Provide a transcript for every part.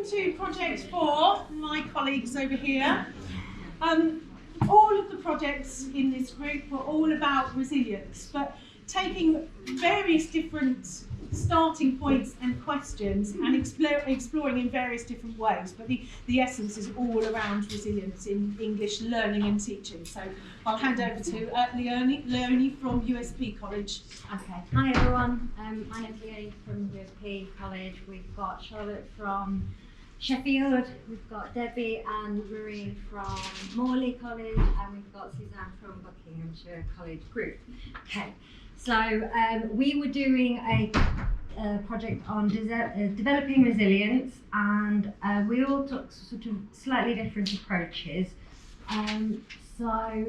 welcome to Project 4, my colleagues over here. All of the projects in this group were all about resilience, but taking various different starting points and questions and exploring in various different ways. But the essence is all around resilience in English learning and teaching. So I'll hand over to Leonie from USP College. Okay. Hi everyone. My name's Leonie from USP College. We've got Charlotte from Sheffield, we've got Debbie and Marie from Morley College, and we've got Suzanne from Buckinghamshire College Group. Okay, so we were doing a project on developing resilience, and we all took sort of slightly different approaches. So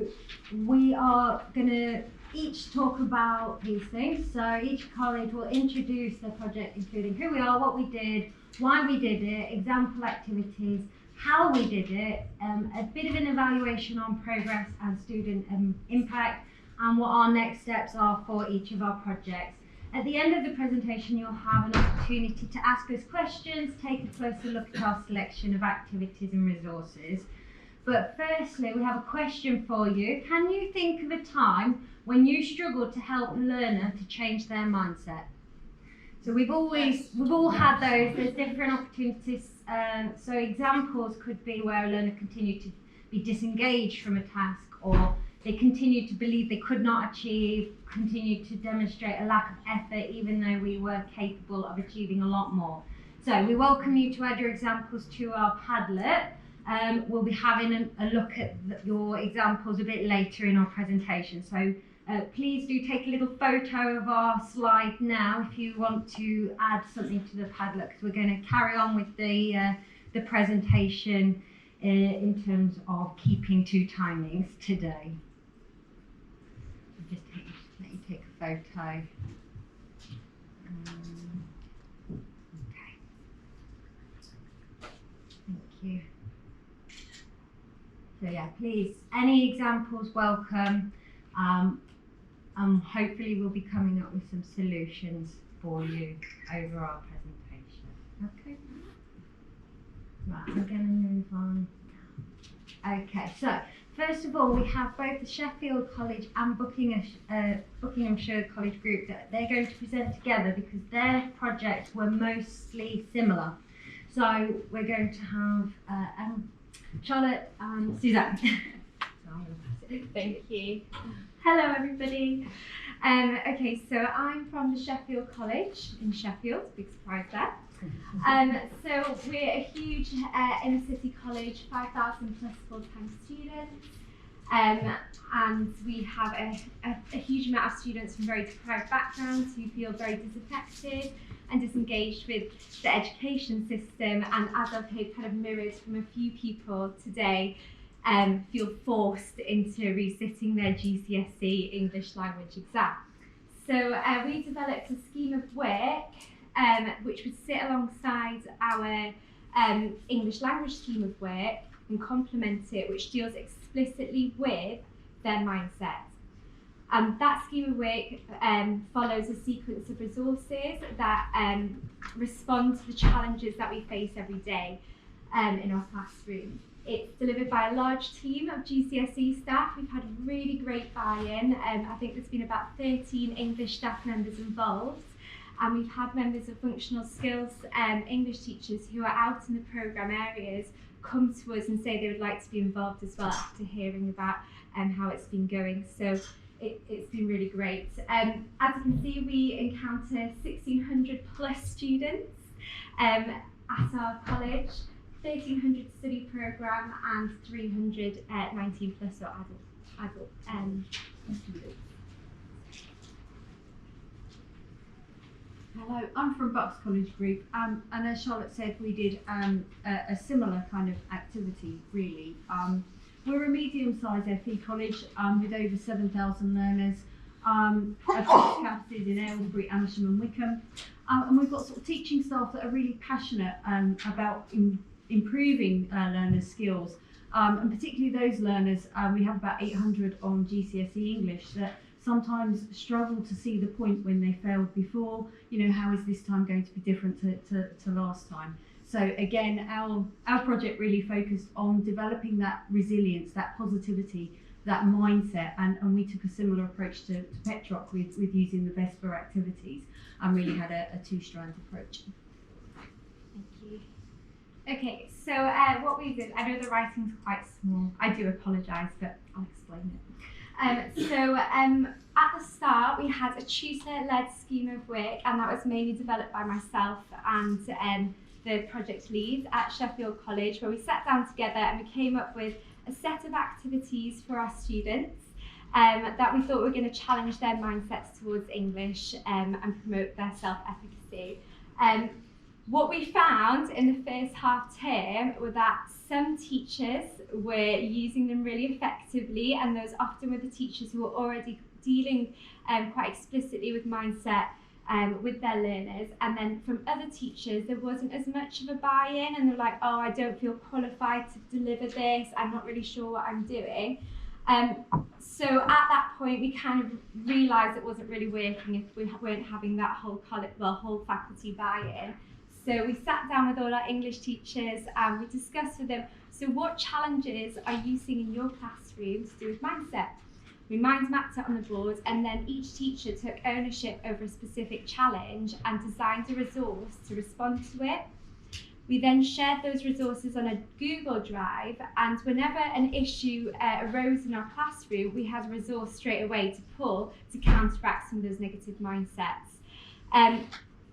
we are going to each talk about these things. So each college will introduce their project, including who we are, what we did, why we did it, example activities, how we did it, a bit of an evaluation on progress and student impact, and what our next steps are for each of our projects. At the end of the presentation, you'll have an opportunity to ask us questions, take a closer look at our selection of activities and resources. But firstly, we have a question for you. Can you think of a time when you struggled to help a learner to change their mindset? So we've all had those. There's different opportunities. So examples could be where a learner continued to be disengaged from a task, or they continued to believe they could not achieve, continued to demonstrate a lack of effort even though we were capable of achieving a lot more. So we welcome you to add your examples to our Padlet. We'll be having a look at your examples a bit later in our presentation. So please do take a little photo of our slide now if you want to add something to the Padlet, because we're going to carry on with the presentation in terms of keeping to timings today. Just let you take a photo. Okay. Thank you. So yeah, please, any examples welcome. Hopefully we'll be coming up with some solutions for you over our presentation. Okay. Right, we're going to move on. Okay, so first of all, we have both the Sheffield College and Buckinghamshire College Group that they're going to present together because their projects were mostly similar. So we're going to have Charlotte and Suzanne. So I'm going to pass it. Thank you. Hello everybody. Okay, so I'm from the Sheffield College in Sheffield, big surprise there. So we're a huge inner city college, 5,000 plus full-time students, and we have a huge amount of students from very deprived backgrounds who feel very disaffected and disengaged with the education system, and as I've heard kind of mirrored from a few people today, feel forced into resitting their GCSE English language exam. So we developed a scheme of work which would sit alongside our English language scheme of work and complement it, which deals explicitly with their mindset. That scheme of work follows a sequence of resources that respond to the challenges that we face every day in our classroom. It's delivered by a large team of GCSE staff. We've had really great buy-in. I think there's been about 13 English staff members involved. And we've had members of functional skills English teachers who are out in the programme areas come to us and say they would like to be involved as well after hearing about how it's been going. So it's been really great. As you can see, we encounter 1,600 plus students at our college, 1,300 study programme and 319 plus or adult students. Hello, I'm from Bucks College Group, and as Charlotte said, we did a similar kind of activity, really. We're a medium-sized FE college with over 7,000 learners across campuses in Aylesbury, Amersham and Wickham. And we've got sort of teaching staff that are really passionate about improving learners' skills, and particularly those learners, we have about 800 on GCSE English that sometimes struggle to see the point when they failed before, how is this time going to be different to last time? So again, our project really focused on developing that resilience, that positivity, that mindset, and we took a similar approach to Petrock with using the Vesper activities, and really had a two-strand approach. Thank you. Okay, so what we did, I know the writing's quite small, I do apologise, but I'll explain it. At the start we had a tutor-led scheme of work, and that was mainly developed by myself and the project lead at Sheffield College, where we sat down together and we came up with a set of activities for our students that we thought were going to challenge their mindsets towards English and promote their self-efficacy. What we found in the first half term were that some teachers were using them really effectively, and those often were the teachers who were already dealing quite explicitly with mindset with their learners. And then from other teachers, there wasn't as much of a buy-in, and they're like, oh, I don't feel qualified to deliver this, I'm not really sure what I'm doing. So at that point, we kind of realised it wasn't really working if we weren't having that whole faculty buy-in. So we sat down with all our English teachers and we discussed with them, so what challenges are you seeing in your classroom to do with mindset? We mind mapped it on the board, and then each teacher took ownership over a specific challenge and designed a resource to respond to it. We then shared those resources on a Google Drive, and whenever an issue arose in our classroom, we had a resource straight away to pull to counteract some of those negative mindsets.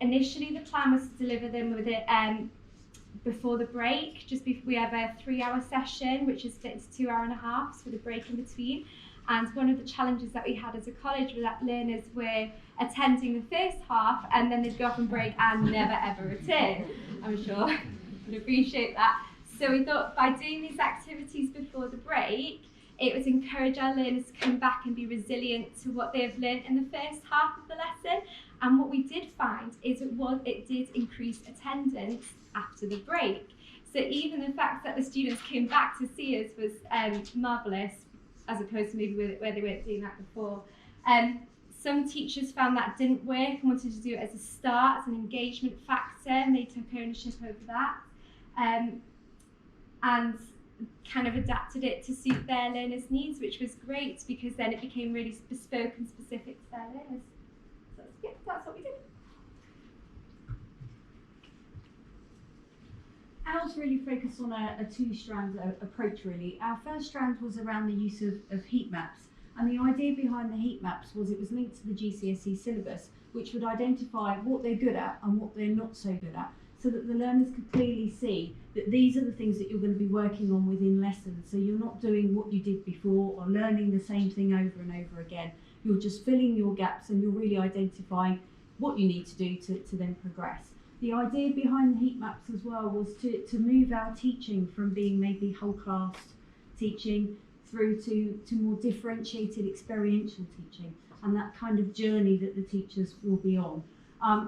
Initially, the plan was to deliver them with it before the break. We have a 3-hour session, which is split into 2 hours with a break in between. And one of the challenges that we had as a college was that learners were attending the first half and then they'd go off and break and never ever return. I'm sure you would appreciate that. So we thought by doing these activities before the break, it would encourage our learners to come back and be resilient to what they've learned in the first half of the lesson. And what we did find is it did increase attendance after the break. So even the fact that the students came back to see us was marvellous, as opposed to maybe where they weren't doing that before. Some teachers found that didn't work and wanted to do it as a start, as an engagement factor, and they took ownership over that. And kind of adapted it to suit their learners' needs, which was great because then it became really bespoke and specific to their learners. So yeah, that's what we did. Ours really focused on a two-strand approach really. Our first strand was around the use of heat maps, and the idea behind the heat maps was it was linked to the GCSE syllabus, which would identify what they're good at and what they're not so good at, so that the learners could clearly see that these are the things that you're going to be working on within lessons. So you're not doing what you did before or learning the same thing over and over again. You're just filling your gaps and you're really identifying what you need to do to then progress. The idea behind the heat maps as well was to move our teaching from being maybe whole class teaching through to more differentiated experiential teaching, and that kind of journey that the teachers will be on.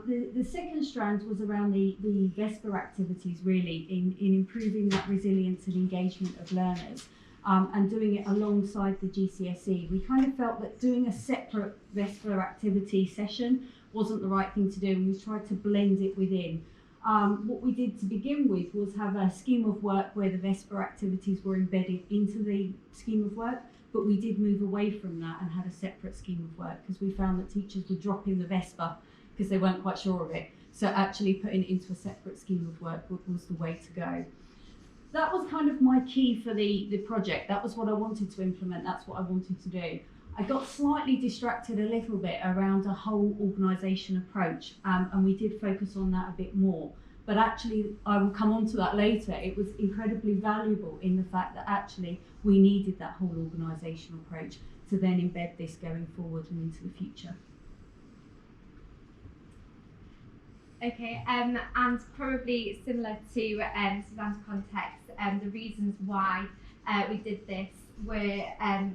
The second strand was around the Vesper activities really in improving that resilience and engagement of learners, and doing it alongside the GCSE. We kind of felt that doing a separate Vesper activity session wasn't the right thing to do, and we tried to blend it within. What we did to begin with was have a scheme of work where the Vesper activities were embedded into the scheme of work, but we did move away from that and had a separate scheme of work because we found that teachers were dropping the Vesper because they weren't quite sure of it. So actually putting it into a separate scheme of work was the way to go. That was kind of my key for the project. That was what I wanted to implement. That's what I wanted to do. I got slightly distracted a little bit around a whole organisation approach, and we did focus on that a bit more. But actually, I will come on to that later, it was incredibly valuable in the fact that actually we needed that whole organisational approach to then embed this going forward and into the future. Okay, and probably similar to Suzanne's context, the reasons why we did this were, as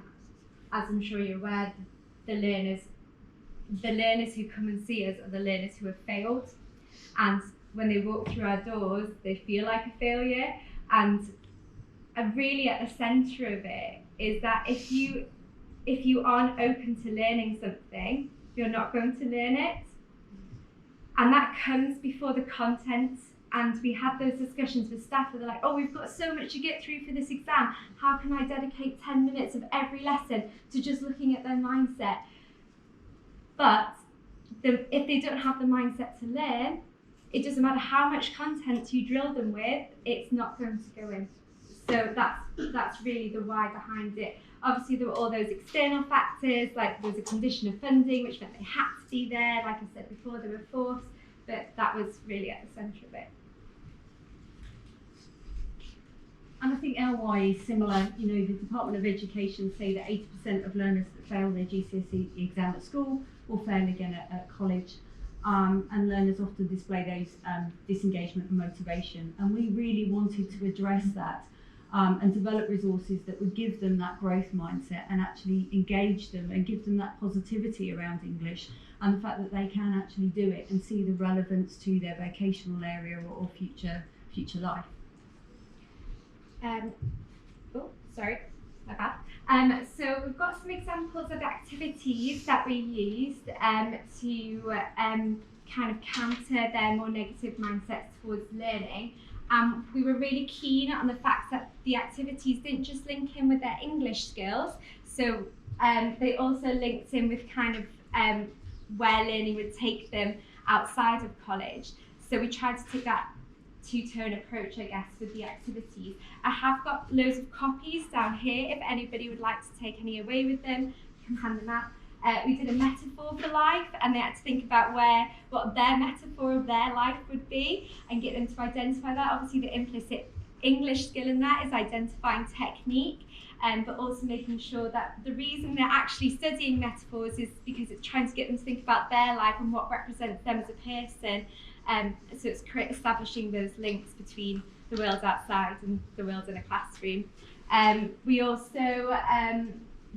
I'm sure you're aware, the learners who come and see us are the learners who have failed, and when they walk through our doors, they feel like a failure. And really at the centre of it is that if you aren't open to learning something, you're not going to learn it. And that comes before the content And we had those discussions with staff where they're like, oh, we've got so much to get through for this exam. How can I dedicate 10 minutes of every lesson to just looking at their mindset? But if they don't have the mindset to learn, it doesn't matter how much content you drill them with, it's not going to go in. So that's really the why behind it. Obviously, there were all those external factors, like there was a condition of funding, which meant they had to be there. Like I said before, they were forced, but that was really at the centre of it. And I think LY is similar. You know, the Department of Education say that 80% of learners that fail their GCSE exam at school will fail again at college. And learners often display those disengagement and motivation. And we really wanted to address that and develop resources that would give them that growth mindset and actually engage them and give them that positivity around English and the fact that they can actually do it and see the relevance to their vocational area or future life. Sorry, my bad. So we've got some examples of activities that we used to kind of counter their more negative mindsets towards learning. We were really keen on the fact that the activities didn't just link in with their English skills, so they also linked in with kind of where learning would take them outside of college. So we tried to take that two-tone approach, I guess, with the activities. I have got loads of copies down here. If anybody would like to take any away with them, you can hand them out. We did a metaphor for life, and they had to think about what their metaphor of their life would be and get them to identify that. Obviously, the implicit English skill in that is identifying technique, but also making sure that the reason they're actually studying metaphors is because it's trying to get them to think about their life and what represents them as a person. So it's establishing those links between the world outside and the world in a classroom. We also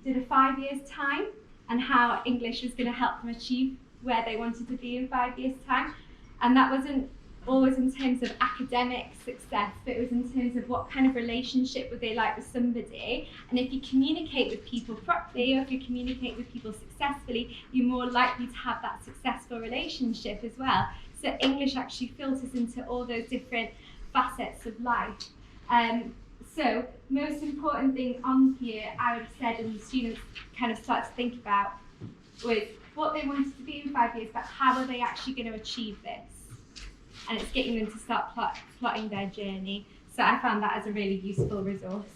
did a 5 years time and how English was going to help them achieve where they wanted to be in 5 years time. And that wasn't always in terms of academic success, but it was in terms of what kind of relationship would they like with somebody. And if you communicate with people properly, or if you communicate with people successfully, you're more likely to have that successful relationship as well. So English actually filters into all those different facets of life. So most important thing on here, I would have said, and the students kind of start to think about, was what they wanted to be in 5 years, but how are they actually going to achieve this? And it's getting them to start plotting their journey. So I found that as a really useful resource.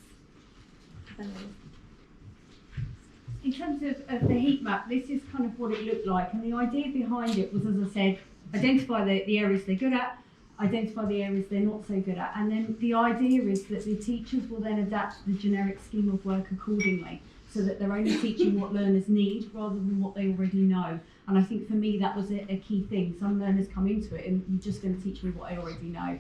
In terms of the heat map, this is kind of what it looked like, and the idea behind it was, as I said, identify the areas they're good at, identify the areas they're not so good at, and then the idea is that the teachers will then adapt the generic scheme of work accordingly, so that they're only teaching what learners need rather than what they already know. And I think for me that was a key thing. Some learners come into it and you're just going to teach me what I already know.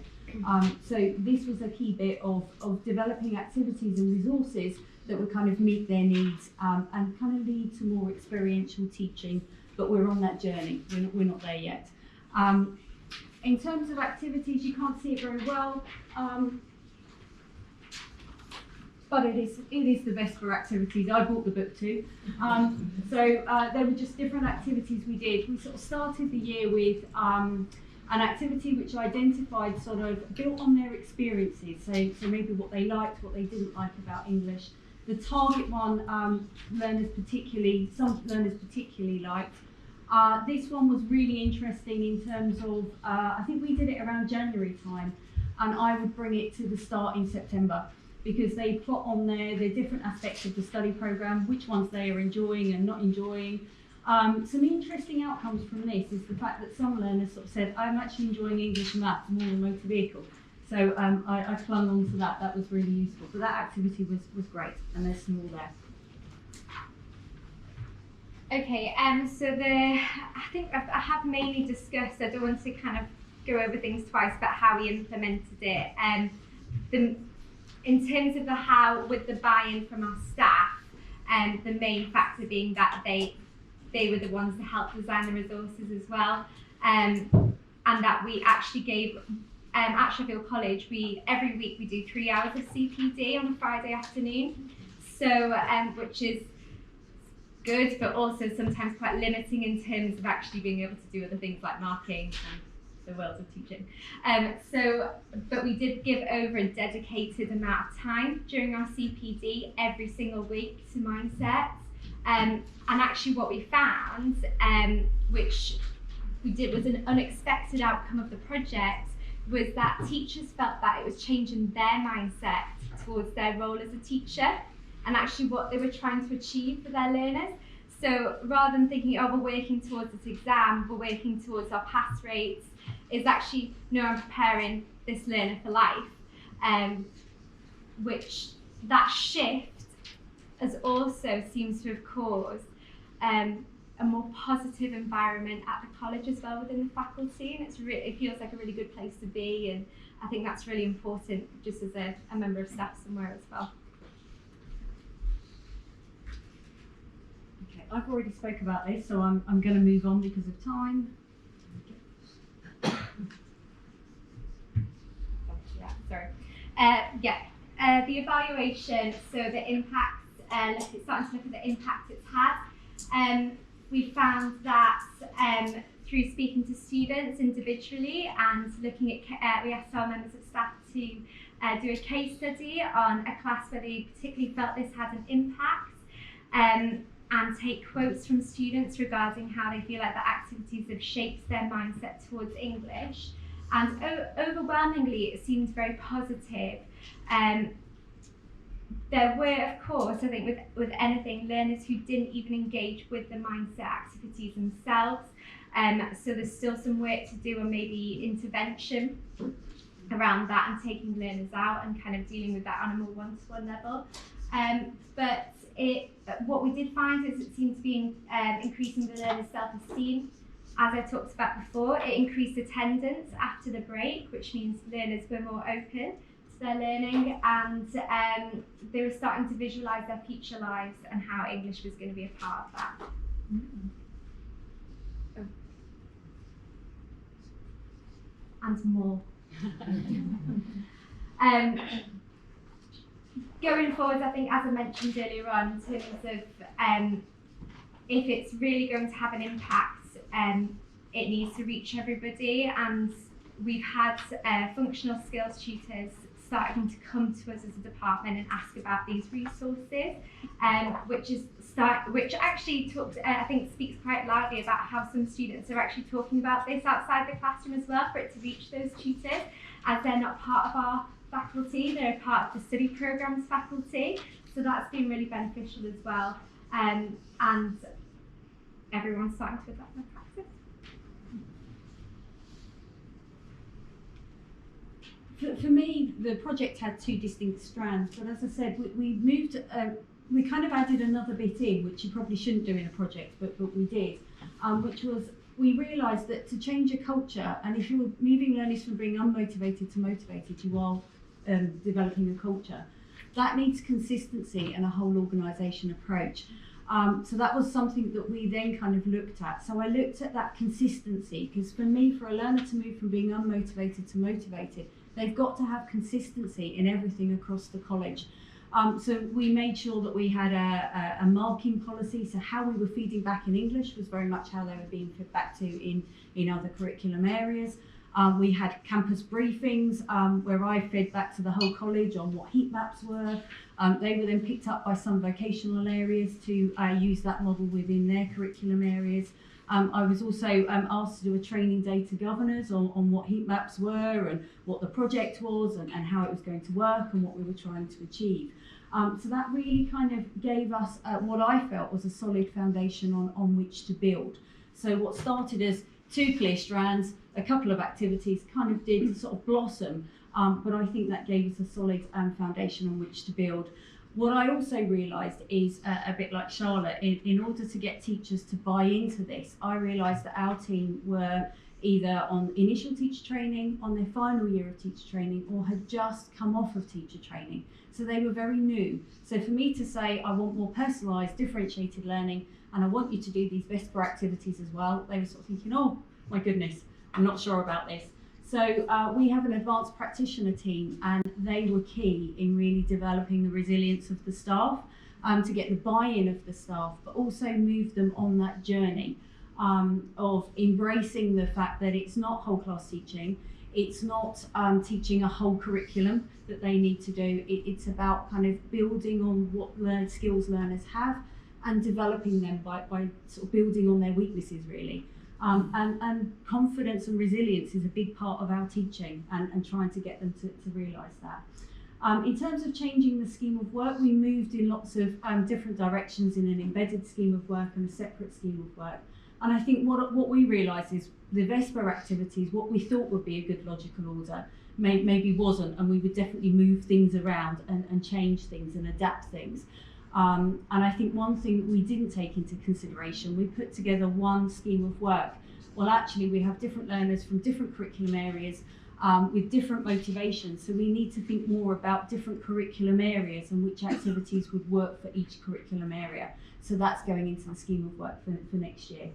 So this was a key bit of developing activities and resources that would kind of meet their needs and kind of lead to more experiential teaching, but we're on that journey, we're not there yet. In terms of activities, you can't see it very well, but it is the best for activities. I bought the book too. So there were just different activities we did. We sort of started the year with an activity which identified sort of built on their experiences. So maybe what they liked, what they didn't like about English. The target one, some learners particularly liked. This one was really interesting in terms of, I think we did it around January time, and I would bring it to the start in September, because they plot on there the different aspects of the study programme, which ones they are enjoying and not enjoying. Some interesting outcomes from this is the fact that some learners sort of said, I'm actually enjoying English and maths more than motor vehicle. So I clung on to that. That was really useful. But that activity was great, and they're small there. Okay, so I think I have mainly discussed, I don't want to kind of go over things twice, but how we implemented it. In terms of the how, with the buy-in from our staff, the main factor being that they were the ones to help design the resources as well, and that we actually gave, at Sheffield College, every week we do 3 hours of CPD on a Friday afternoon, so which is good, but also sometimes quite limiting in terms of actually being able to do other things like marking and the world of teaching. But we did give over a dedicated amount of time during our CPD every single week to mindset. And actually what we found, which we did was an unexpected outcome of the project, was that teachers felt that it was changing their mindset towards their role as a teacher and actually what they were trying to achieve for their learners. So rather than thinking, oh, we're working towards this exam, we're working towards our pass rates, is actually, no, I'm preparing this learner for life. Which that shift has also seems to have caused a more positive environment at the college as well within the faculty, and it feels like a really good place to be, and I think that's really important just as a member of staff somewhere as well. Okay, I've already spoke about this, so I'm going to move on because of time. The evaluation, so the impact, starting to look at the impact it's had. We found that through speaking to students individually and looking at, we asked our members of staff to do a case study on a class where they particularly felt this had an impact, and take quotes from students regarding how they feel like the activities have shaped their mindset towards English. And overwhelmingly, it seemed very positive. There were, of course, I think with anything, learners who didn't even engage with the mindset activities themselves. So there's still some work to do on maybe intervention around that and taking learners out and kind of dealing with that on a more one-to-one level. But what we did find is it seemed to be increasing the learner's self-esteem. As I talked about before, it increased attendance after the break, which means learners were more open to their learning, and they were starting to visualise their future lives and how English was going to be a part of that. And more. Going forward, I think, as I mentioned earlier on, in terms of if it's really going to have an impact, it needs to reach everybody, and we've had functional skills tutors starting to come to us as a department and ask about these resources, which actually talks, I think, speaks quite loudly about how some students are actually talking about this outside the classroom as well, for it to reach those tutors, as they're not part of our faculty, they're part of the study programmes faculty, so that's been really beneficial as well, and everyone's starting to adopt their practice. For me, the project had two distinct strands, but as I said, we moved, we kind of added another bit in, which you probably shouldn't do in a project, but we did, which was, we realised that to change a culture, and if you're moving learners from being unmotivated to motivated, you are developing a culture, that needs consistency and a whole organisation approach. So that was something that we then kind of looked at. So I looked at that consistency, because for me, for a learner to move from being unmotivated to motivated, they've got to have consistency in everything across the college. So we made sure that we had a marking policy, so how we were feeding back in English was very much how they were being fed back to in other curriculum areas. We had campus briefings where I fed back to the whole college on what heat maps were. They were then picked up by some vocational areas to use that model within their curriculum areas. I was also asked to do a training day to governors on what heat maps were and what the project was and how it was going to work and what we were trying to achieve. So that really kind of gave us what I felt was a solid foundation on which to build. So what started as two clear strands, a couple of activities kind of did sort of blossom, but I think that gave us a solid foundation on which to build. What I also realised is, a bit like Charlotte, in order to get teachers to buy into this, I realised that our team were either on initial teacher training, on their final year of teacher training, or had just come off of teacher training. So they were very new. So for me to say, I want more personalised, differentiated learning, and I want you to do these VESPA activities as well, they were sort of thinking, oh my goodness, I'm not sure about this. So we have an advanced practitioner team, and they were key in really developing the resilience of the staff, to get the buy-in of the staff, but also move them on that journey. of embracing the fact that it's not whole class teaching, it's not teaching a whole curriculum that they need to do. It's about kind of building on what skills learners have and developing them by sort of building on their weaknesses, really. And confidence and resilience is a big part of our teaching, and trying to get them to realise that. In terms of changing the scheme of work, we moved in lots of different directions in an embedded scheme of work and a separate scheme of work. And I think what we realised is the Vesper activities, what we thought would be a good logical order, maybe wasn't, and we would definitely move things around and change things and adapt things. And I think one thing we didn't take into consideration, we put together one scheme of work. Well, actually, we have different learners from different curriculum areas with different motivations. So we need to think more about different curriculum areas and which activities would work for each curriculum area. So that's going into the scheme of work for next year.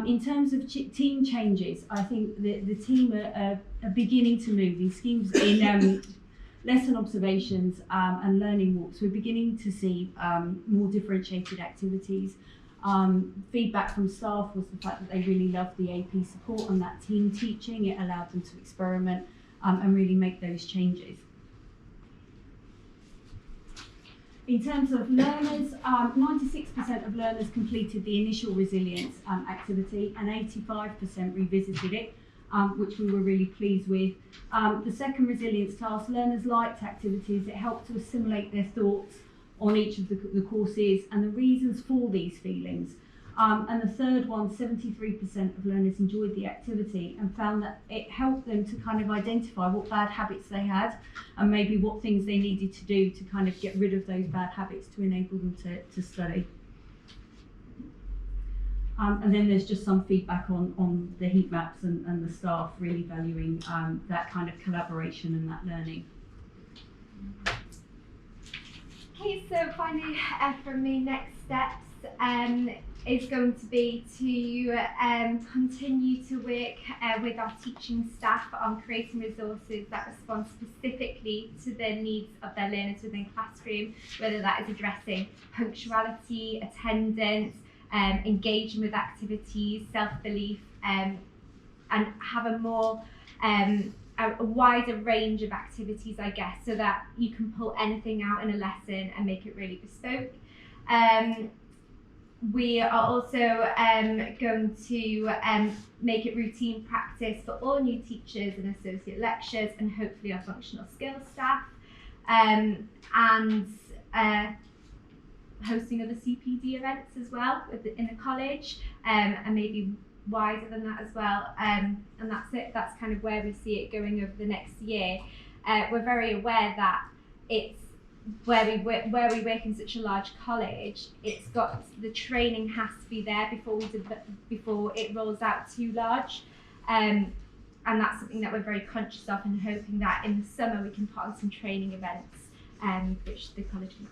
In terms of team changes, I think the team are beginning to move in schemes in lesson observations and learning walks. We're beginning to see more differentiated activities. Feedback from staff was the fact that they really loved the AP support and that team teaching. It allowed them to experiment and really make those changes. In terms of learners, 96% of learners completed the initial resilience activity and 85% revisited it, which we were really pleased with. The second resilience task, learners liked activities. It helped to assimilate their thoughts on each of the courses and the reasons for these feelings. And the third one, 73% of learners enjoyed the activity and found that it helped them to kind of identify what bad habits they had and maybe what things they needed to do to kind of get rid of those bad habits to enable them to study. And then there's just some feedback on the heat maps and the staff really valuing that kind of collaboration and that learning. Okay, so finally from me, next steps is going to be to continue to work with our teaching staff on creating resources that respond specifically to the needs of their learners within classroom, whether that is addressing punctuality, attendance, engaging with activities, self-belief, and have a more a wider range of activities, I guess, so that you can pull anything out in a lesson and make it really bespoke. We are also going to make it routine practice for all new teachers and associate lecturers and hopefully our functional skills staff, and hosting other CPD events as well in the college, and maybe wider than that as well, and that's it. That's kind of where we see it going over the next year. We're very aware that it's where we work in such a large college. It's got the training has to be there before it rolls out too large, and that's something that we're very conscious of, and hoping that in the summer we can put on some training events, which the college can.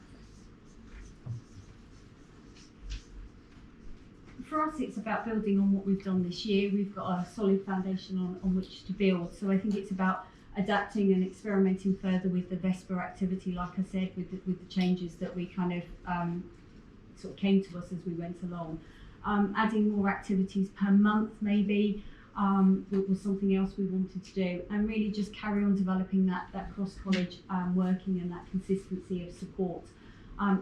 For us, it's about building on what we've done this year. We've got a solid foundation on which to build. So I think it's about adapting and experimenting further with the Vesper activity, like I said, with the changes that we kind of sort of came to us as we went along. Adding more activities per month maybe was something else we wanted to do, and really just carry on developing that cross-college working and that consistency of support,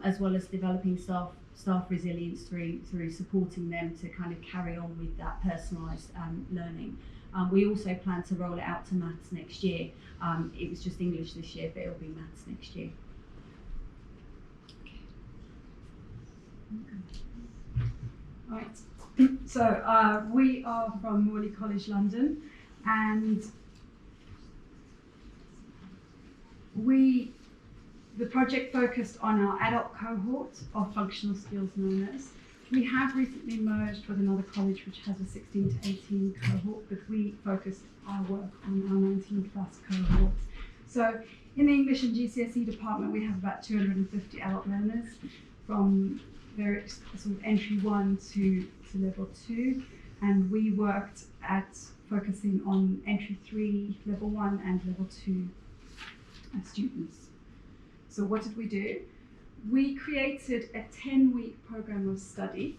as well as developing staff resilience through supporting them to kind of carry on with that personalised learning. We also plan to roll it out to maths next year. It was just English this year, but it'll be maths next year. Right, so we are from Morley College London, and the project focused on our adult cohort of functional skills learners. We have recently merged with another college which has a 16 to 18 cohort, but we focused our work on our 19 plus cohort. So in the English and GCSE department, we have about 250 adult learners from various sort of entry 1 to level 2, and we worked at focusing on entry 3, level 1 and level 2 students. So what did we do? We created a 10-week program of study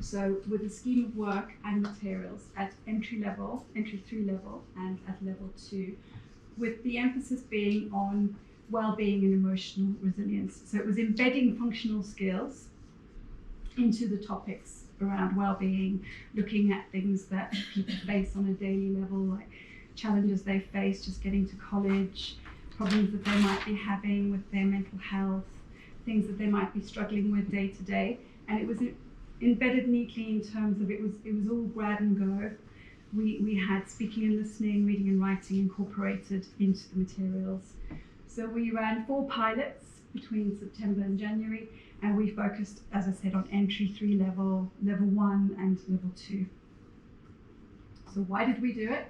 So with a scheme of work and materials at entry 3 level, and at level 2, with the emphasis being on well-being and emotional resilience. So it was embedding functional skills into the topics around well-being, looking at things that people face on a daily level, like challenges they face just getting to college, problems that they might be having with their mental health, things that they might be struggling with day to day. And it was embedded neatly in terms of it was all grab and go. We had speaking and listening, reading and writing incorporated into the materials. So we ran 4 pilots between September and January, and we focused, as I said, on entry 3 level, level 1 and level 2. So why did we do it?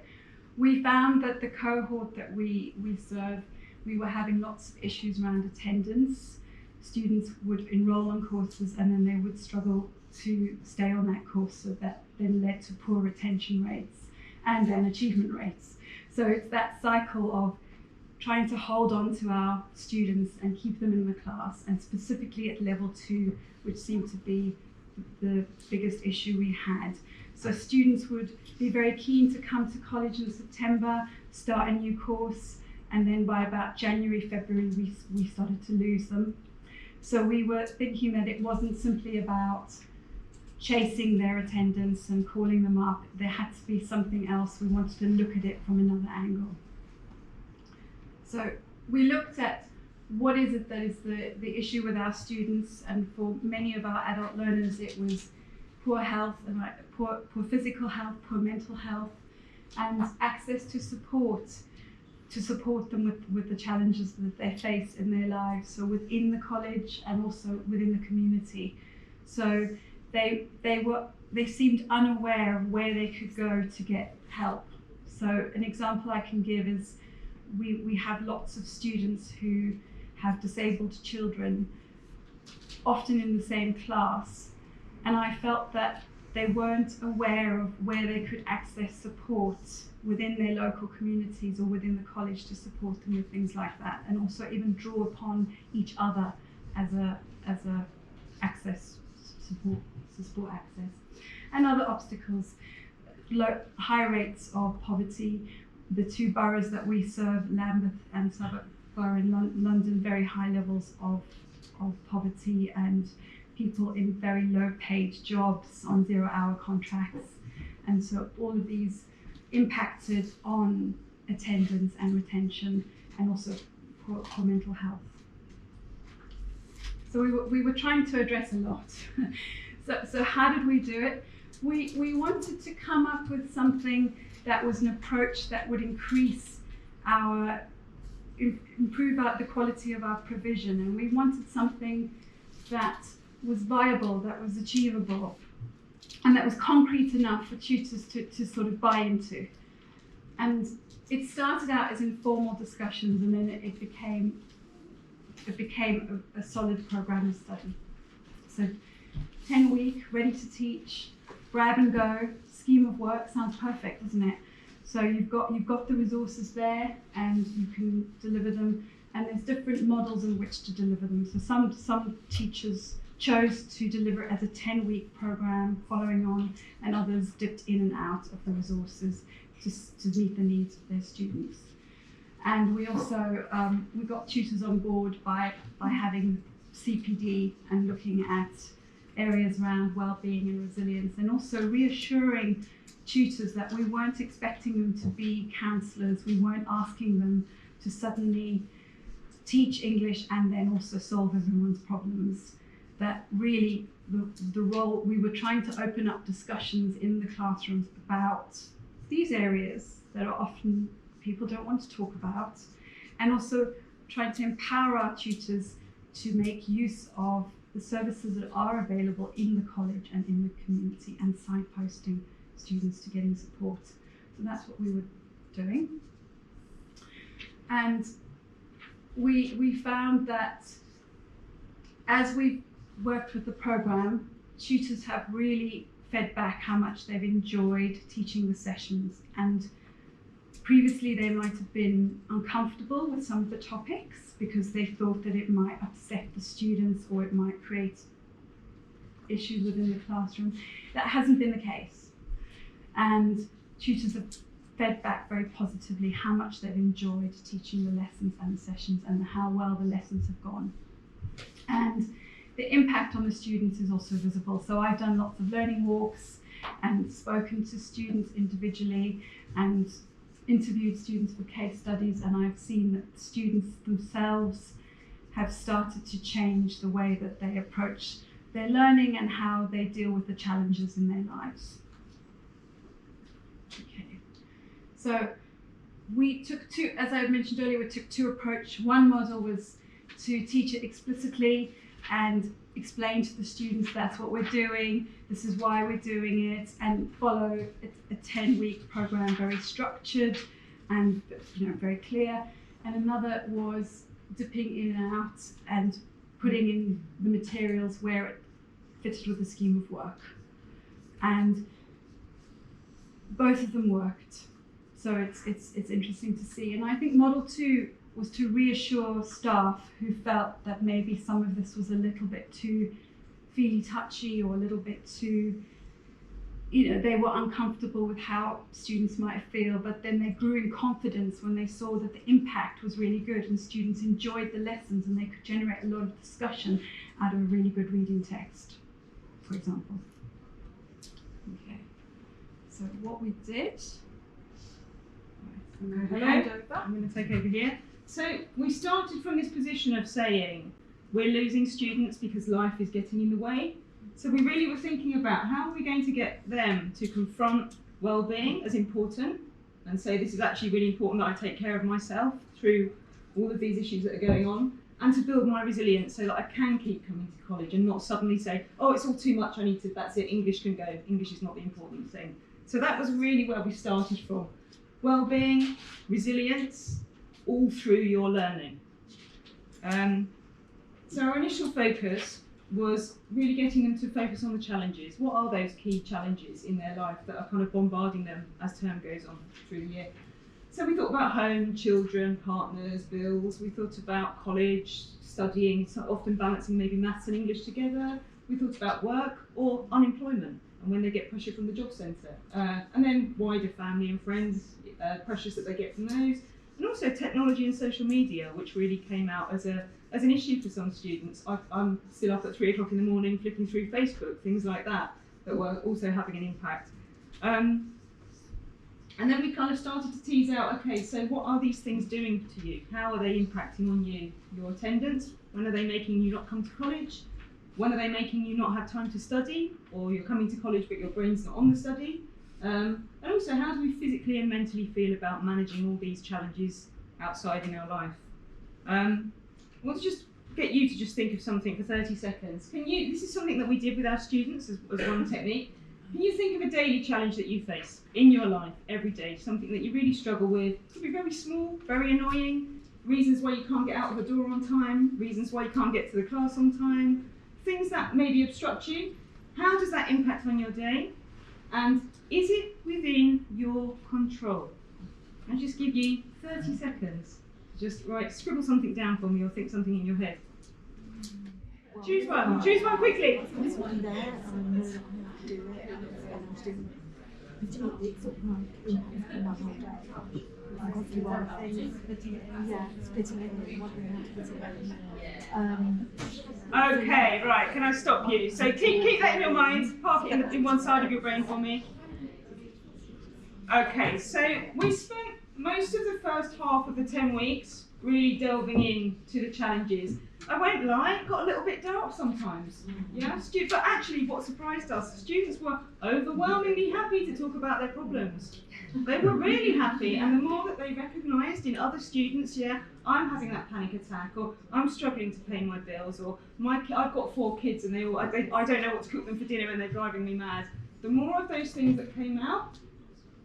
We found that the cohort that we serve, we were having lots of issues around attendance. Students would enroll on courses and then they would struggle to stay on that course, so that then led to poor retention rates and then achievement rates. So it's that cycle of trying to hold on to our students and keep them in the class, and specifically at level 2, which seemed to be the biggest issue we had. So students would be very keen to come to college in September, start a new course, and then by about January, February, we started to lose them. So we were thinking that it wasn't simply about chasing their attendance and calling them up. There had to be something else. We wanted to look at it from another angle. So we looked at what is it that is the issue with our students, and for many of our adult learners it was poor health, and poor physical health, poor mental health, and access to support them with the challenges that they face in their lives, so within the college and also within the community. So they seemed unaware of where they could go to get help. So an example I can give is we have lots of students who have disabled children, often in the same class, and I felt that they weren't aware of where they could access support within their local communities or within the college to support them with things like that, and also even draw upon each other as a access support access. And other obstacles, high rates of poverty. The 2 boroughs that we serve, Lambeth and Southwark Borough in London, very high levels of poverty, and people in very low paid jobs on 0-hour contracts. And so all of these impacted on attendance and retention, and also poor mental health. So we were trying to address a lot. So how did we do it? We wanted to come up with something that was an approach that would improve the quality of our provision, and we wanted something that was viable, that was achievable, and that was concrete enough for tutors to sort of buy into. And it started out as informal discussions, and then it became a solid program of study. So 10-week, ready to teach, grab and go, scheme of work sounds perfect, doesn't it? So you've got the resources there, and you can deliver them, and there's different models in which to deliver them. So some teachers chose to deliver it as a 10-week program following on, and others dipped in and out of the resources to meet the needs of their students. And we also we got tutors on board by having CPD and looking at areas around well-being and resilience, and also reassuring tutors that we weren't expecting them to be counsellors. We weren't asking them to suddenly teach English and then also solve everyone's problems. That really the role, we were trying to open up discussions in the classrooms about these areas that are often people don't want to talk about, and also trying to empower our tutors to make use of the services that are available in the college and in the community, and signposting students to getting support. So that's what we were doing. And we found that as we worked with the program, tutors have really fed back how much they've enjoyed teaching the sessions, and previously they might have been uncomfortable with some of the topics because they thought that it might upset the students or it might create issues within the classroom. That hasn't been the case. And tutors have fed back very positively how much they've enjoyed teaching the lessons and the sessions and how well the lessons have gone. And the impact on the students is also visible. So I've done lots of learning walks and spoken to students individually and interviewed students for case studies, and I've seen that students themselves have started to change the way that they approach their learning and how they deal with the challenges in their lives. Okay, so we took two, as I mentioned earlier, we took two approaches. One model was to teach it explicitly and explain to the students that's what we're doing, this is why we're doing it, and follow a 10-week program, very structured and very clear. And another was dipping in and out and putting in the materials where it fitted with the scheme of work. And both of them worked. So it's interesting to see. And I think model 2 was to reassure staff who felt that maybe some of this was a little bit too feely touchy or a little bit too, they were uncomfortable with how students might feel, but then they grew in confidence when they saw that the impact was really good and students enjoyed the lessons and they could generate a lot of discussion out of a really good reading text, for example. Okay, so what we did, I'm going to take over here. So we started from this position of saying we're losing students because life is getting in the way. So we really were thinking about how are we going to get them to confront well-being as important and say this is actually really important that I take care of myself through all of these issues that are going on, and to build my resilience so that I can keep coming to college and not suddenly say, oh, it's all too much, I need to, that's it, English can go, English is not the important thing. So that was really where we started from. Well-being, resilience, all through your learning. So our initial focus was really getting them to focus on the challenges. What are those key challenges in their life that are kind of bombarding them as term goes on through the year? So we thought about home, children, partners, bills. We thought about college, studying, so often balancing maybe maths and English together. We thought about work or unemployment and when they get pressure from the job centre. And then wider family and friends, pressures that they get from those. And also technology and social media, which really came out as an issue for some students. I'm still up at 3 o'clock in the morning flipping through Facebook, things like that, that were also having an impact. And then we kind of started to tease out, okay, so what are these things doing to you? How are they impacting on you? Your attendance? When are they making you not come to college? When are they making you not have time to study? Or you're coming to college but your brain's not on the study? And also, how do we physically and mentally feel about managing all these challenges outside in our life? I want to just get you to just think of something for 30 seconds. This is something that we did with our students as one technique. Can you think of a daily challenge that you face in your life every day? Something that you really struggle with. It could be very small, very annoying, reasons why you can't get out of the door on time, reasons why you can't get to the class on time, things that maybe obstruct you. How does that impact on your day? And is it within your control? I'll just give you 30 seconds. Just scribble something down for me or think something in your head. Choose one quickly. There's one there, and I know that I have to do it, and I'm doing it. It's sort of like in my whole day. I've got to do one thing, splitting it in, wondering how to fit it in. Okay, right, can I stop you? So keep that in your mind, park it in one side of your brain for me. Okay, so we spent most of the first half of the 10 weeks really delving into the challenges. I won't lie, it got a little bit dark sometimes. Yeah, but actually what surprised us, students were overwhelmingly happy to talk about their problems. They were really happy, and the more that they recognised in other students, yeah, I'm having that panic attack, or I'm struggling to pay my bills, or I've got 4 kids and I don't know what to cook them for dinner and they're driving me mad. The more of those things that came out,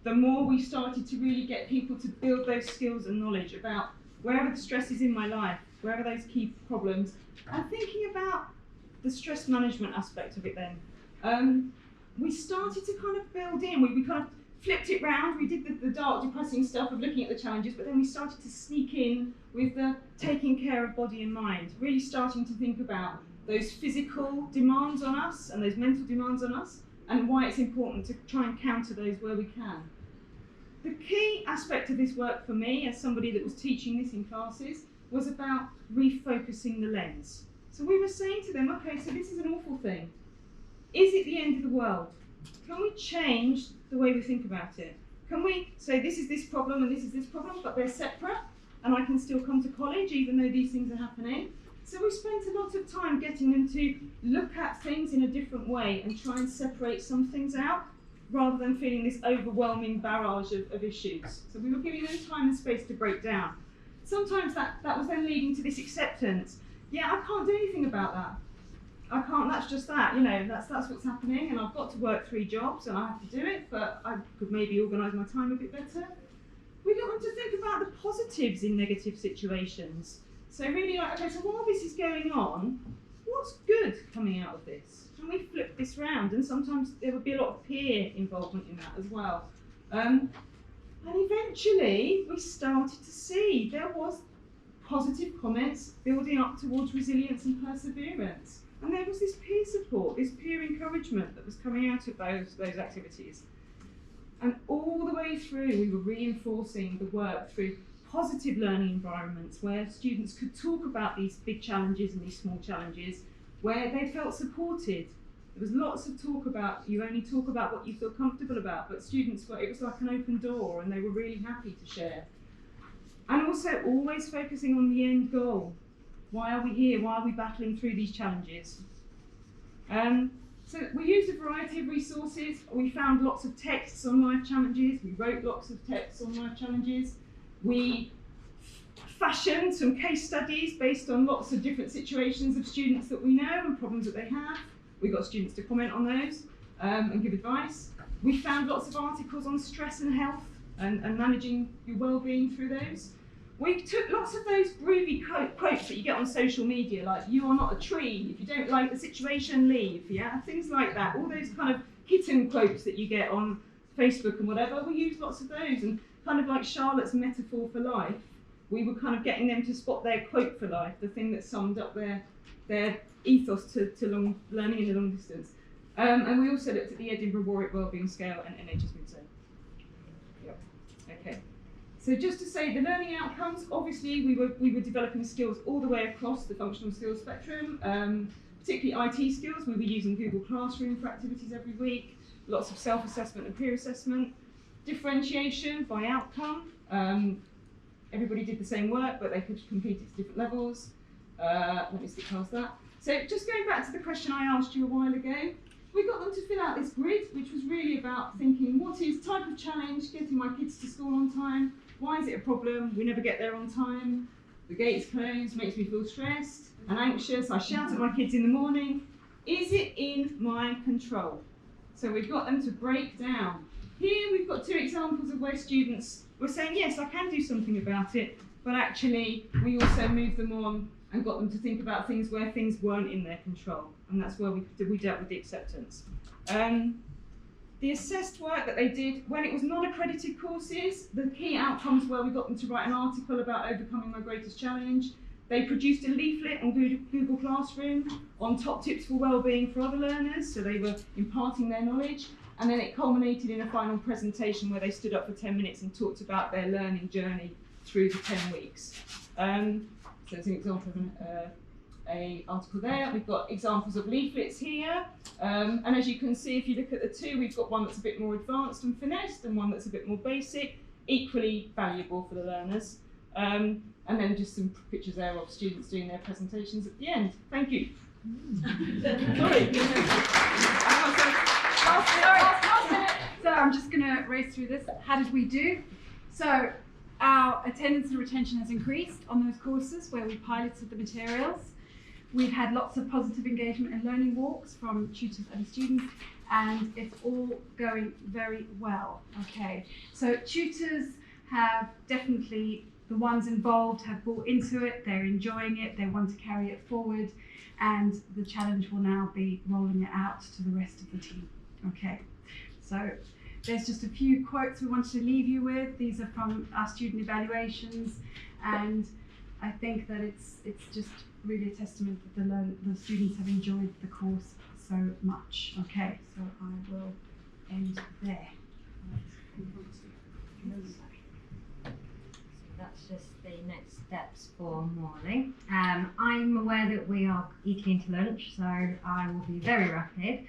the more we started to really get people to build those skills and knowledge about wherever the stress is in my life, wherever those key problems, and thinking about the stress management aspect of it then. We started to kind of build in, we kind of flipped it round, we did the dark, depressing stuff of looking at the challenges, but then we started to sneak in with the taking care of body and mind, really starting to think about those physical demands on us and those mental demands on us, and why it's important to try and counter those where we can. The key aspect of this work for me, as somebody that was teaching this in classes, was about refocusing the lens. So we were saying to them, okay, so this is an awful thing. Is it the end of the world? Can we change the way we think about it? Can we say this is this problem and this is this problem, but they're separate, and I can still come to college even though these things are happening? So we spent a lot of time getting them to look at things in a different way and try and separate some things out, rather than feeling this overwhelming barrage of issues. So we were giving them time and space to break down. Sometimes that was then leading to this acceptance. Yeah, I can't do anything about that. I can't, that's just that, you know, that's what's happening, and I've got to work 3 jobs and I have to do it, but I could maybe organise my time a bit better. We got them to think about the positives in negative situations. So really like, okay, so while this is going on, what's good coming out of this? Can we flip this round? And sometimes there would be a lot of peer involvement in that as well. And eventually we started to see there was positive comments building up towards resilience and perseverance. And there was this peer support, this peer encouragement that was coming out of those activities. And all the way through, we were reinforcing the work through positive learning environments where students could talk about these big challenges and these small challenges, where they felt supported. There was lots of talk about, you only talk about what you feel comfortable about, but students were, it was like an open door and they were really happy to share. And also always focusing on the end goal. Why are we here? Why are we battling through these challenges? So we used a variety of resources. We found lots of texts on life challenges. We wrote lots of texts on life challenges. We fashioned some case studies based on lots of different situations of students that we know and problems that they have. We got students to comment on those and give advice. We found lots of articles on stress and health and managing your well-being through those. We took lots of those groovy quotes that you get on social media, like "you are not a tree, if you don't like the situation, leave," yeah, things like that. All those kind of kitten quotes that you get on Facebook and whatever, we used lots of those, and kind of like Charlotte's metaphor for life, we were kind of getting them to spot their quote for life, the thing that summed up their ethos to learning in the long distance. And we also looked at the Edinburgh Warwick Wellbeing Scale and NHS Mid-Zone. Yep. Okay. So just to say, the learning outcomes, obviously we were developing skills all the way across the functional skills spectrum, particularly IT skills. We were using Google Classroom for activities every week, lots of self-assessment and peer assessment, differentiation by outcome. Everybody did the same work, but they could complete it to different levels. Let me skip past that. So just going back to the question I asked you a while ago, we got them to fill out this grid, which was really about thinking, what is type of challenge, getting my kids to school on time? Why is it a problem? We never get there on time. The gate's closed, makes me feel stressed and anxious. I shout at my kids in the morning. Is it in my control? So we've got them to break down. Here we've got 2 examples of where students were saying, yes, I can do something about it, but actually we also moved them on and got them to think about things where things weren't in their control. And that's where we dealt with the acceptance. The assessed work that they did, when it was non-accredited courses, the key outcomes were we got them to write an article about overcoming my greatest challenge. They produced a leaflet on Google Classroom on top tips for wellbeing for other learners, so they were imparting their knowledge. And then it culminated in a final presentation where they stood up for 10 minutes and talked about their learning journey through the 10 weeks. So there's an example of an article there. We've got examples of leaflets here. And as you can see, if you look at the 2, we've got one that's a bit more advanced and finessed and one that's a bit more basic, equally valuable for the learners. And then just some pictures there of students doing their presentations at the end. Thank you. Sorry. So I'm just going to race through this. How did we do? So our attendance and retention has increased on those courses where we piloted the materials. We've had lots of positive engagement and learning walks from tutors and students, and it's all going very well. Okay, so tutors have definitely, the ones involved have bought into it, they're enjoying it, they want to carry it forward, and the challenge will now be rolling it out to the rest of the team. Okay, so there's just a few quotes we wanted to leave you with. These are from our student evaluations, and I think that it's just really a testament that the students have enjoyed the course so much. Okay, so I will end there. That's just the next steps for morning. I'm aware that we are eating into lunch, so I will be very rapid.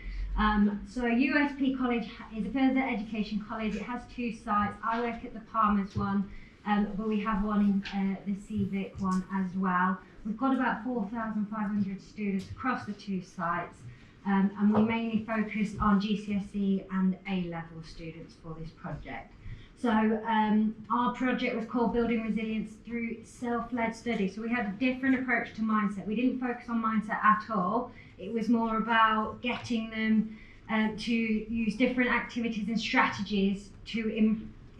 So USP College is a further education college. It has 2 sites. I work at the Palmers one, but we have one in the Civic one as well. We've got about 4,500 students across the 2 sites, and we mainly focus on GCSE and A-level students for this project. So our project was called Building Resilience Through Self-Led Study. So we had a different approach to mindset. We didn't focus on mindset at all. It was more about getting them to use different activities and strategies to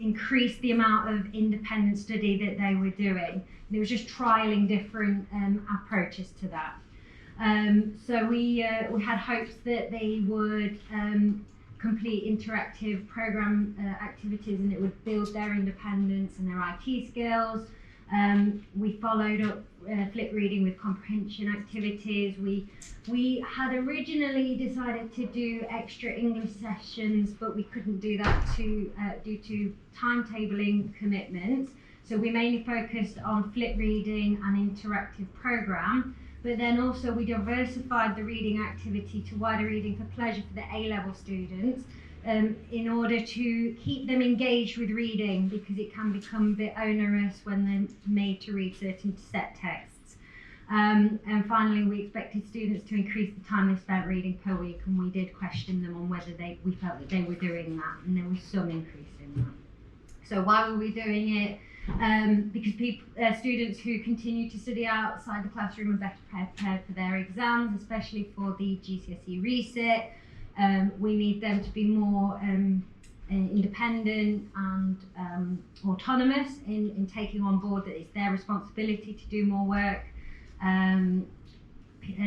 increase the amount of independent study that they were doing. And it was just trialing different approaches to that. So we had hopes that they would complete interactive program activities, and it would build their independence and their IT skills. We followed up flip reading with comprehension activities. We had originally decided to do extra English sessions, but we couldn't do that due to timetabling commitments. So we mainly focused on flip reading and interactive program. But then also we diversified the reading activity to wider reading for pleasure for the A-level students in order to keep them engaged with reading, because it can become a bit onerous when they're made to read certain set texts. And finally, we expected students to increase the time they spent reading per week, and we did question them on whether we felt that they were doing that, and there was some increase in that. So why were we doing it? Because students who continue to study outside the classroom are better prepared for their exams, especially for the GCSE resit. We need them to be more independent and autonomous in taking on board that it's their responsibility to do more work.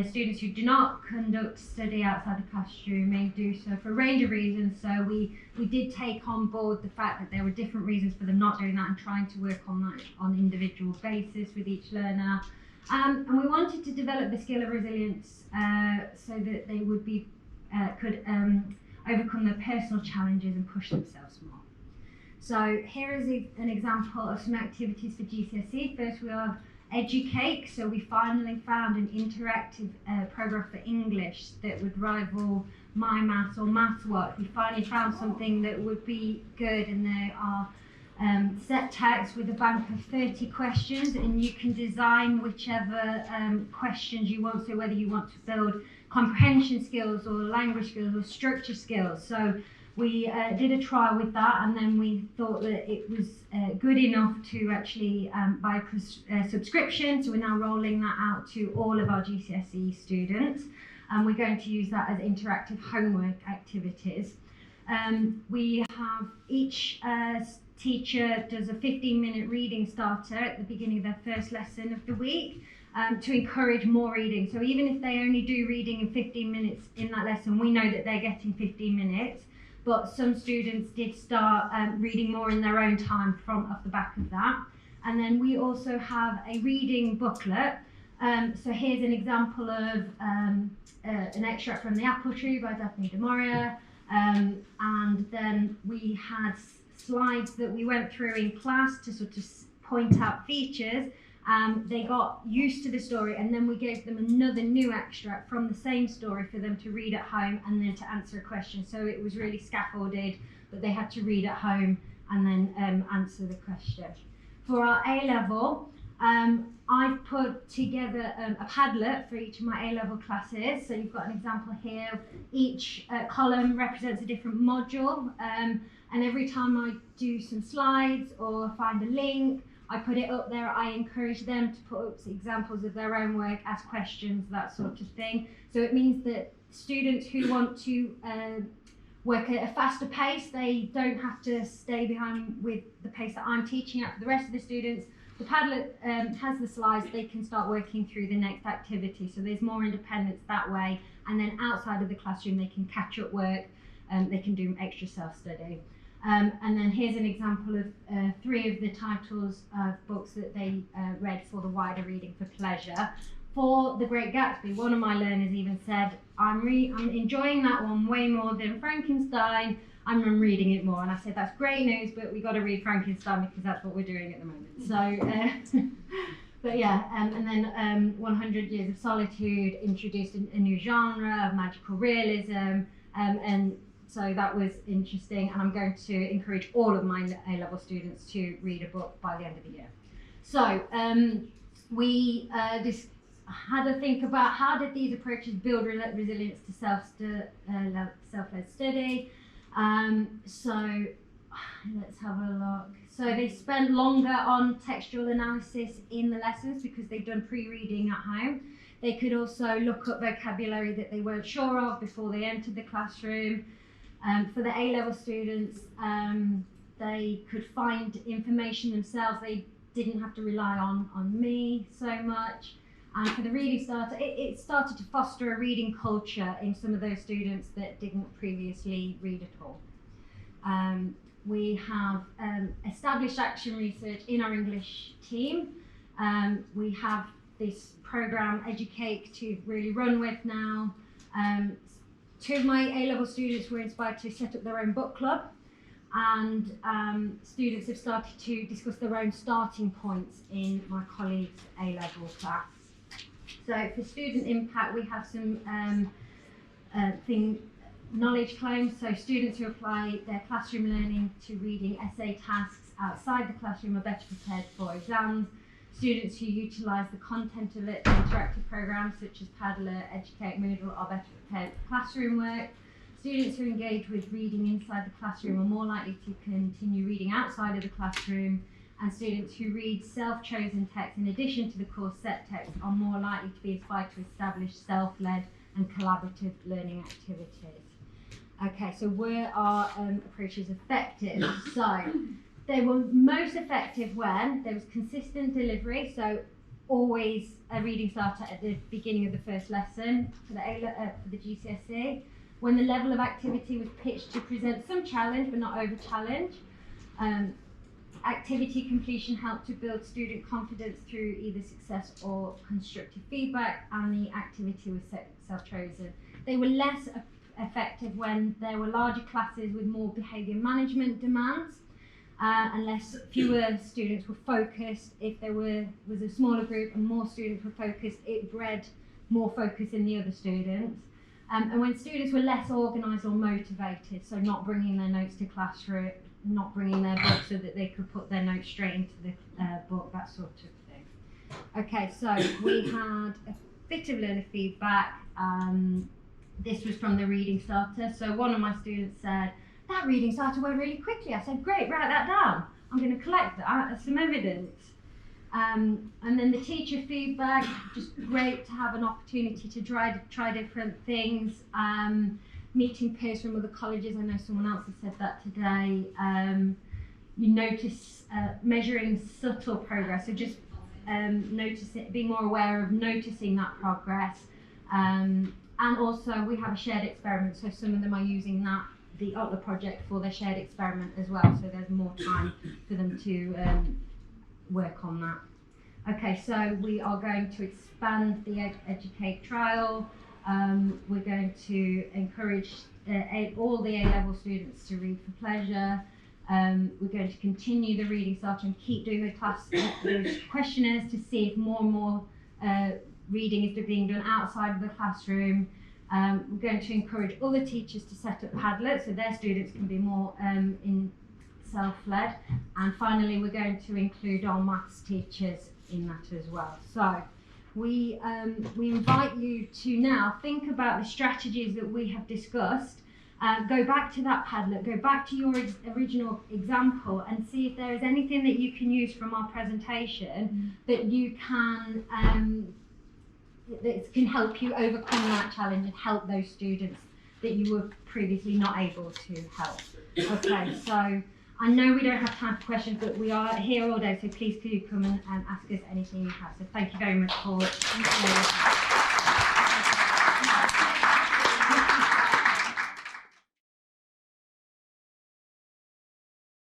Students who do not conduct study outside the classroom may do so for a range of reasons. So we did take on board the fact that there were different reasons for them not doing that, and trying to work on that on an individual basis with each learner. And we wanted to develop the skill of resilience so that they would could overcome their personal challenges and push themselves more. So here is an example of some activities for GCSE. First, we have Educake. So we finally found an interactive program for English that would rival My Maths or MathsWatch. We finally found something that would be good, and there are set texts with a bank of 30 questions, and you can design whichever questions you want. So whether you want to build comprehension skills or language skills or structure skills. So we did a trial with that, and then we thought that it was good enough to actually buy a subscription. So we're now rolling that out to all of our GCSE students, and we're going to use that as interactive homework activities. We have each teacher does a 15-minute reading starter at the beginning of their first lesson of the week to encourage more reading. So even if they only do reading in 15 minutes in that lesson, we know that they're getting 15 minutes. But some students did start reading more in their own time off the back of that. And then we also have a reading booklet. So here's an example of an extract from The Apple Tree by Daphne du Maurier. And then we had slides that we went through in class to sort of point out features. They got used to the story, and then we gave them another new extract from the same story for them to read at home and then to answer a question. So it was really scaffolded, but they had to read at home and then answer the question. For our A-level, I've put together a Padlet for each of my A-level classes. So you've got an example here. Each column represents a different module, and every time I do some slides or find a link, I put it up there. I encourage them to put up examples of their own work, ask questions, that sort of thing. So it means that students who want to work at a faster pace, they don't have to stay behind with the pace that I'm teaching at for the rest of the students. The Padlet has the slides, they can start working through the next activity. So there's more independence that way. And then outside of the classroom, they can catch up work, they can do extra self-study. And then here's an example of 3 of the titles of books that they read for the wider reading for pleasure. for The Great Gatsby, one of my learners even said, I'm enjoying that one way more than Frankenstein. I'm reading it more. And I said, that's great news, but we got to read Frankenstein because that's what we're doing at the moment. So, but yeah, and then 100 Years of Solitude introduced a new genre of magical realism. And so that was interesting. And I'm going to encourage all of my A-level students to read a book by the end of the year. So we just had to think about how did these approaches build resilience to self-led study. So let's have a look. So they spent longer on textual analysis in the lessons because they'd done pre-reading at home. They could also look up vocabulary that they weren't sure of before they entered the classroom. For the A-level students, they could find information themselves. They didn't have to rely on me so much. And for the reading starter, it started to foster a reading culture in some of those students that didn't previously read at all. We have established action research in our English team. We have this program, Educate, to really run with now. 2 of my A-level students were inspired to set up their own book club, and students have started to discuss their own starting points in my colleagues' A-level class. So for student impact, we have some knowledge claims. So students who apply their classroom learning to reading essay tasks outside the classroom are better prepared for exams. Students who utilise the content of it, interactive programmes such as Padlet, Educate, Moodle are better prepared for classroom work. Students who engage with reading inside the classroom are more likely to continue reading outside of the classroom. And students who read self-chosen text in addition to the course set text are more likely to be inspired to establish self-led and collaborative learning activities. Okay, so were our approaches effective? So they were most effective when there was consistent delivery, so always a reading starter at the beginning of the first lesson for the GCSE, when the level of activity was pitched to present some challenge but not over challenge. Activity completion helped to build student confidence through either success or constructive feedback, and the activity was self-chosen. They were less effective when there were larger classes with more behaviour management demands, and fewer students were focused. If there was a smaller group and more students were focused, it bred more focus in the other students. And when students were less organised or motivated, so not bringing their notes to classroom, not bringing their book so that they could put their notes straight into the book, that sort of thing. Okay, so we had a bit of learner feedback. This was from the reading starter. So one of my students said, that reading starter went really quickly. I said, great, write that down. I'm going to collect that as some evidence. And then the teacher feedback, just great to have an opportunity to try different things. Meeting peers from other colleges, I know someone else has said that today. You notice measuring subtle progress, so just being more aware of noticing that progress. And also we have a shared experiment, so some of them are using the OTLA project for their shared experiment as well, so there's more time for them to work on that. Okay, so we are going to expand the Educate trial. We're going to encourage all the A-level students to read for pleasure. We're going to continue the reading starter and keep doing the questionnaires to see if more and more reading is being done outside of the classroom. We're going to encourage other teachers to set up Padlet so their students can be more in self-led. And finally, we're going to include our maths teachers in that as well. So we invite you to now think about the strategies that we have discussed. Go back to that Padlet, go back to your original example and see if there is anything that you can use from our presentation that you can that can help you overcome that challenge and help those students that you were previously not able to help. Okay, so I know we don't have time for questions, but we are here all day, so please do come and ask us anything you have. So thank you very much for